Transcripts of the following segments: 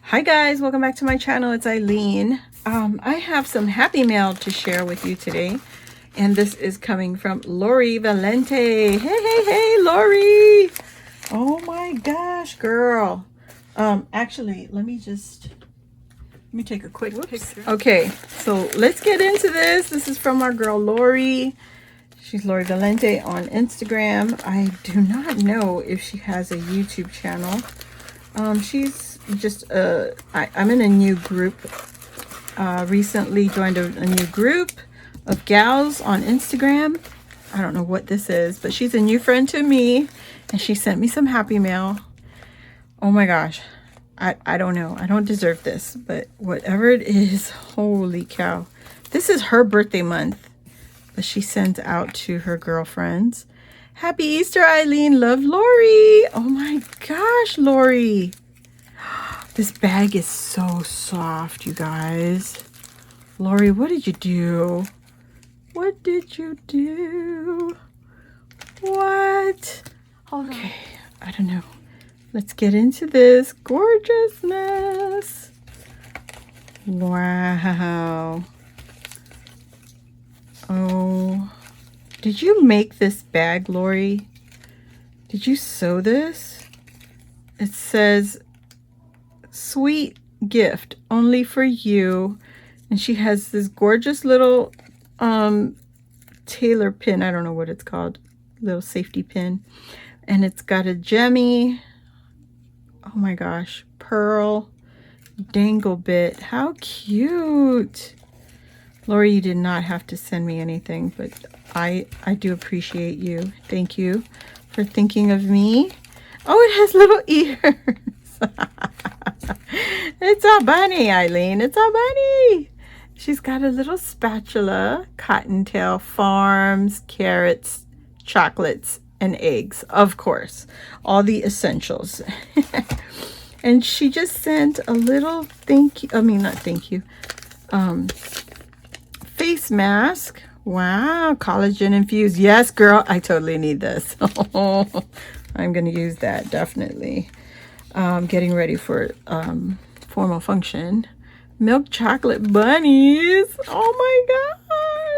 Hi guys, welcome back to my channel. It's Eileen. I have some happy mail to share with you today, and this is coming from Lori Valente. Hey, Lori! Oh my gosh, girl. Actually, let me take a quick picture. Okay, so let's get into this. This is from our girl Lori. She's Lori Valente on Instagram. I do not know if she has a YouTube channel. She's just I'm in a new group. Recently joined a new group of gals on Instagram. I don't know what this is, but she's a new friend to me, and she sent me some happy mail. Oh my gosh, I don't know. I don't deserve this, but whatever it is, holy cow! This is her birthday month, but she sends out to her girlfriends. Happy Easter, Eileen. Love, Lori. Oh my gosh, Lori. This bag is so soft, you guys. Lori, what did you do? What did you do? What? Okay, I don't know. Let's get into this gorgeousness. Wow. Oh, did you make this bag, Lori? Did you sew this? It says, sweet gift only for you. And she has this gorgeous little tailor pin. I don't know what it's called. Little safety pin. And it's got a gemmy. Oh my gosh. Pearl dangle bit. How cute. Lori, you did not have to send me anything, but I do appreciate you. Thank you for thinking of me. Oh, it has little ears. It's a bunny, Eileen. It's a bunny. She's got a little spatula, Cottontail Farms, carrots, chocolates, and eggs. Of course, all the essentials. And she just sent a little face mask. Wow, collagen infused. Yes, girl, I totally need this. I'm going to use that, definitely. Getting ready for formal function. Milk chocolate bunnies. Oh my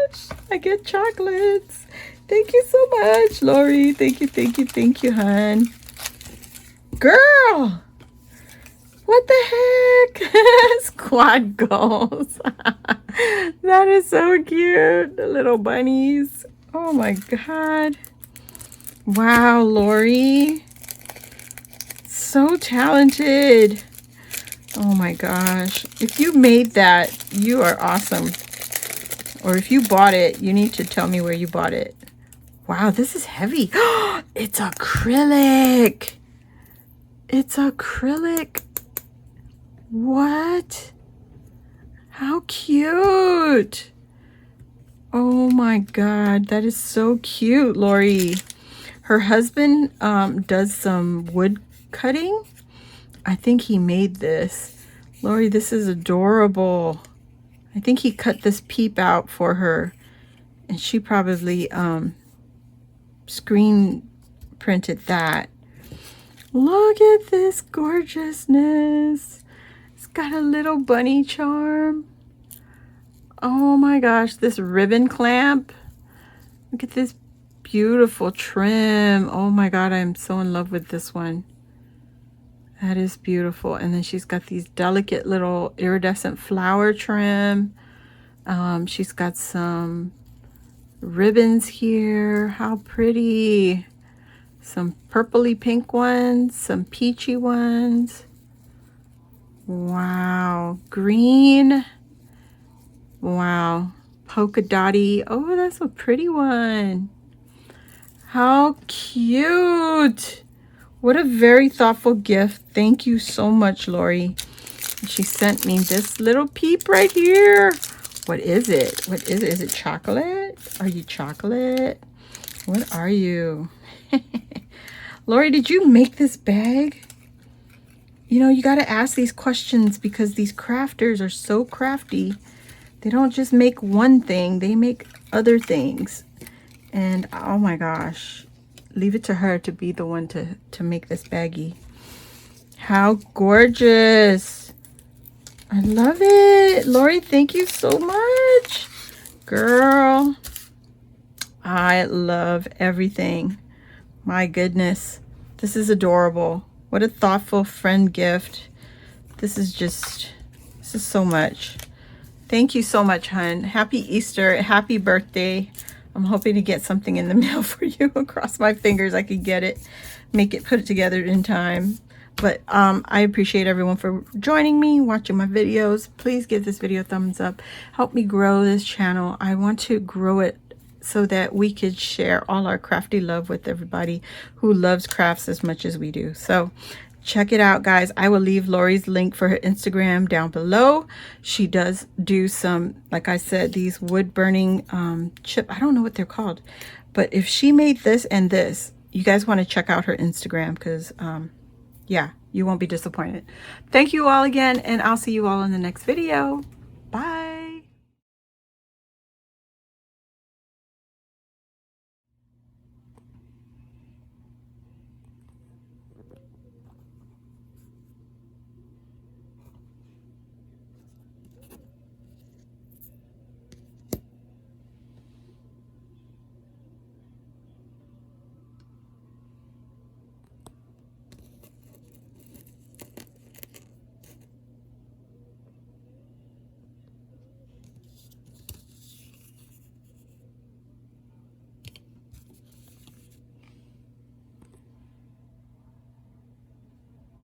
gosh. I get chocolates. Thank you so much, Lori. Thank you, hon. Girl, what the heck? Squad goals. That is so cute. The little bunnies. Oh my God. Wow, Lori. So talented. Oh my gosh. If you made that, you are awesome. Or if you bought it, you need to tell me where you bought it. Wow, this is heavy. It's acrylic. It's acrylic. What? How cute. Oh my God, that is so cute, Lori. Her husband does some wood cutting. I think he made this. Lori, this is adorable. I think he cut this peep out for her, and she probably screen printed that. Look at this gorgeousness. It's got a little bunny charm. Oh my gosh, this ribbon clamp. Look at this beautiful trim. Oh my God, I'm so in love with this one. That is beautiful. And then she's got these delicate little iridescent flower trim. She's got some ribbons here. How pretty. Some purpley pink ones, some peachy ones. Wow. Green. Wow. Polka dotty. Oh, that's a pretty one. How cute. What a very thoughtful gift. Thank you so much, Lori. She sent me this little peep right here. What is it? What is it? Is it chocolate? Are you chocolate? What are you? Lori, did you make this bag? You know, you got to ask these questions because these crafters are so crafty. They don't just make one thing. They make other things. And oh my gosh. Leave it to her to be the one to make this baggie. How gorgeous. I love it. Lori, thank you so much. Girl, I love everything. My goodness. This is adorable. What a thoughtful friend gift. This is so much. Thank you so much, hun. Happy Easter. Happy birthday. I'm hoping to get something in the mail for you. Across my fingers I could get it. Put it together in time. But I appreciate everyone for joining me, watching my videos. Please give this video a thumbs up. Help me grow this channel. I want to grow it so that we could share all our crafty love with everybody who loves crafts as much as we do. So check it out, guys. I will leave Lori's link for her Instagram down below. She does do some, like I said, these wood burning chip. I don't know what they're called, but if she made this and this, you guys want to check out her Instagram because yeah, you won't be disappointed. Thank you all again, and I'll see you all in the next video.